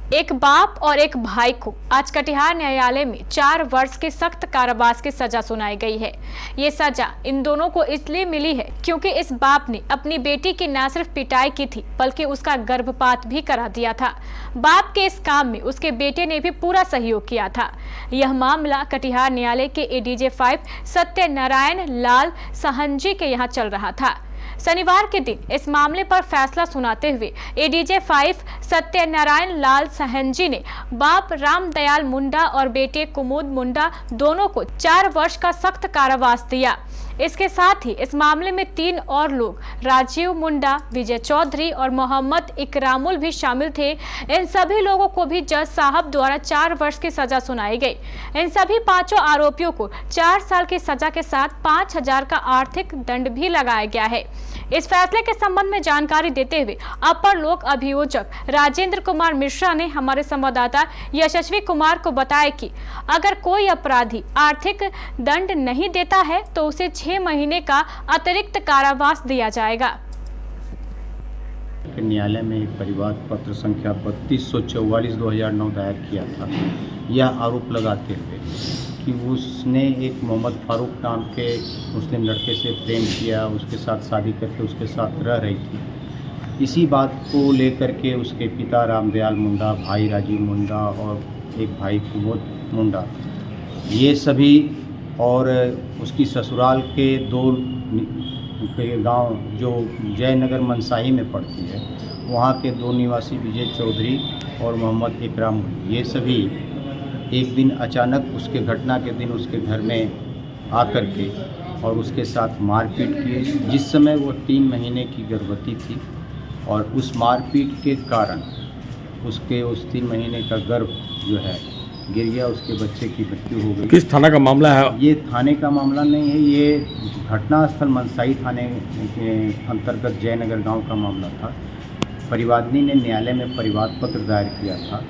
एक बाप और एक भाई को आज कटिहार न्यायालय में 4 वर्ष की सख्त कारावास की सजा सुनाई गई है। ये सजा इन दोनों को इसलिए मिली है क्योंकि इस बाप ने अपनी बेटी की न सिर्फ पिटाई की थी बल्कि उसका गर्भपात भी करा दिया था। बाप के इस काम में उसके बेटे ने भी पूरा सहयोग किया था। यह मामला कटिहार न्यायालय के एडीजे 5 सत्यनारायण लाल सहंजी के यहाँ चल रहा था। शनिवार के दिन इस मामले पर फैसला सुनाते हुए एडीजे 5 सत्यनारायण लाल सहंजी ने बाप रामदयाल मुंडा और बेटे कुमुद मुंडा दोनों को 4 वर्ष का सख्त कारावास दिया। इसके साथ ही इस मामले में 3 और लोग राजीव मुंडा, विजय चौधरी और मोहम्मद इकरामुल भी शामिल थे। इन सभी लोगों को भी जज साहब द्वारा 4 वर्ष की सजा सुनाई गई। इन सभी 5 आरोपियों को 4 साल की सजा के साथ 5,000 का आर्थिक दंड भी लगाया गया है। इस फैसले के संबंध में जानकारी देते हुए अपर लोक अभियोजक राजेंद्र कुमार मिश्रा ने हमारे संवाददाता यशस्वी कुमार को बताया कि अगर कोई अपराधी आर्थिक दंड नहीं देता है तो उसे 6 महीने का अतिरिक्त कारावास दिया जाएगा। न्यायालय में एक परिवाद पत्र संख्या 3244/2009 दायर किया था। यह आरोप लगाते हुए कि उसने एक मोहम्मद फारूक नाम के मुस्लिम लड़के से प्रेम किया, उसके साथ शादी करके उसके साथ रह रही थी। इसी बात को लेकर के उसके पिता रामदयाल मुंडा, भाई राजीव मुंडा और एक भाई कुमुद मुंडा, ये सभी और उसकी ससुराल के 2 गांव जो जयनगर मनसाही में पड़ती है, वहाँ के 2 निवासी विजय चौधरी और मोहम्मद इकरामुल, ये सभी एक दिन अचानक उसके घटना के दिन उसके घर में आकर के और उसके साथ मारपीट की, जिस समय वो 3 महीने की गर्भवती थी। और उस मारपीट के कारण उसके उस 3 महीने का गर्भ जो है गिर गया, उसके बच्चे की मृत्यु हो गई। किस थाना का मामला है? ये थाने का मामला नहीं है, ये घटनास्थल मनसाही थाने के अंतर्गत जयनगर गांव का मामला था। परिवादिनी ने न्यायालय में परिवाद पत्र दायर किया था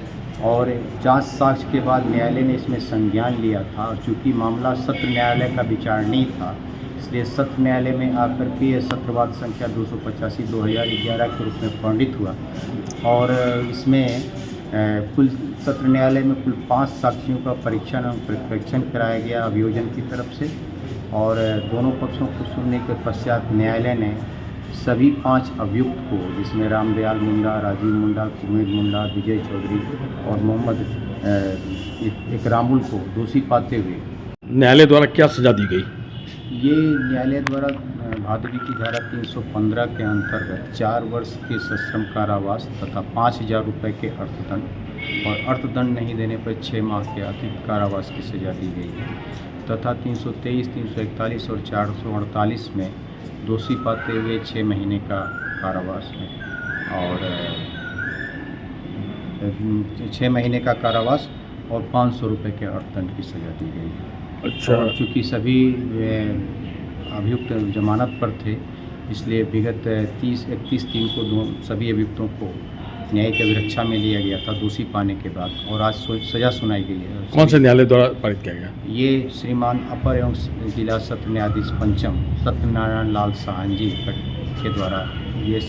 और जांच साक्ष्य के बाद न्यायालय ने इसमें संज्ञान लिया था। और चूँकि मामला सत्र न्यायालय का विचारणीय था, इसलिए सत्र न्यायालय में आकर के यह सत्रवाद संख्या 285/2011 के रूप में पंडित हुआ। और इसमें कुल सत्र न्यायालय में कुल 5 साक्षियों का परीक्षण एवं परीक्षण कराया गया अभियोजन की तरफ से। और दोनों पक्षों को सुनने के पश्चात न्यायालय ने सभी 5 अभियुक्त को, जिसमें रामदयाल मुंडा, राजीव मुंडा, कुमुद मुंडा, विजय चौधरी और मोहम्मद इकरामुल को दोषी पाते हुए न्यायालय द्वारा क्या सजा दी गई? ये न्यायालय द्वारा भादवी की धारा 315 के अंतर्गत 4 वर्ष के सश्रम कारावास तथा 5,000 रुपये के अर्थदंड और अर्थदंड नहीं देने पर 6 माह के अतिरिक्त कारावास की सजा दी गई है। तथा 323, 341 और 448 में दोषी पाते हुए 6 महीने का कारावास है और 6 महीने का कारावास और 500 रुपये के अर्थदंड की सजा दी गई है। अच्छा। और चूँकि सभी अभियुक्त जमानत पर थे, इसलिए विगत 31/3 को सभी अभियुक्तों को न्यायिक अभिरक्षा में लिया गया था दोषी पाने के बाद, और आज सजा सुनाई गई है। कौन से न्यायालय द्वारा पारित किया गया? ये श्रीमान अपर एवं जिला सत्र न्यायाधीश पंचम सत्यनारायण लाल सहंजी के द्वारा ये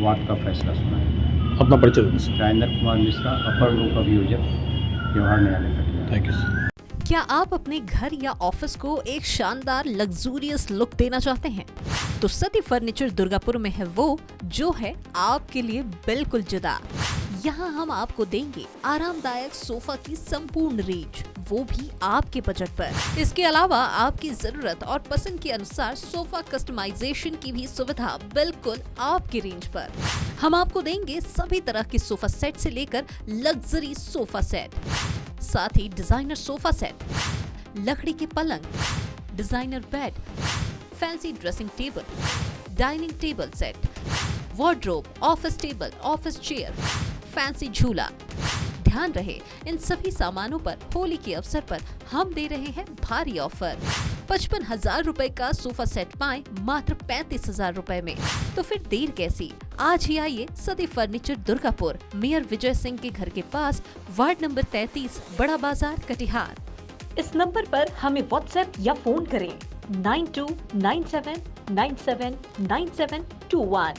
वाद का फैसला सुनाया गया। अपना परिचय दें। राजेंद्र कुमार मिश्रा, अपर लोक अभियोजक, व्यवहार न्यायालय कटिहार। Thank you. क्या आप अपने घर या ऑफिस को एक शानदार लग्जूरियस लुक देना चाहते हैं? तो सती फर्नीचर दुर्गापुर में है वो जो है आपके लिए बिल्कुल जुदा। यहाँ हम आपको देंगे आरामदायक सोफा की संपूर्ण रेंज, वो भी आपके बजट पर। इसके अलावा आपकी जरूरत और पसंद के अनुसार सोफा कस्टमाइजेशन की भी सुविधा बिल्कुल आपकी रेंज पर। हम आपको देंगे सभी तरह के सोफा सेट से लेकर लग्जरी सोफा सेट, साथ ही डिजाइनर सोफा सेट, लकड़ी के पलंग, designer bed, fancy dressing table, dining table set, wardrobe, office table, office chair, fancy झूला। ध्यान रहे, इन सभी सामानों पर होली के अवसर पर हम दे रहे हैं भारी ऑफर। 55,000 रुपए का सोफा सेट पाएं मात्र 35,000 रुपए में। तो फिर देर कैसी, आज ही आइए सती फर्नीचर दुर्गापुर, मेयर विजय सिंह के घर के पास, वार्ड नंबर 33, बड़ा बाजार, कटिहार। इस नंबर पर हमें व्हाट्सएप या फोन करें 9297979721।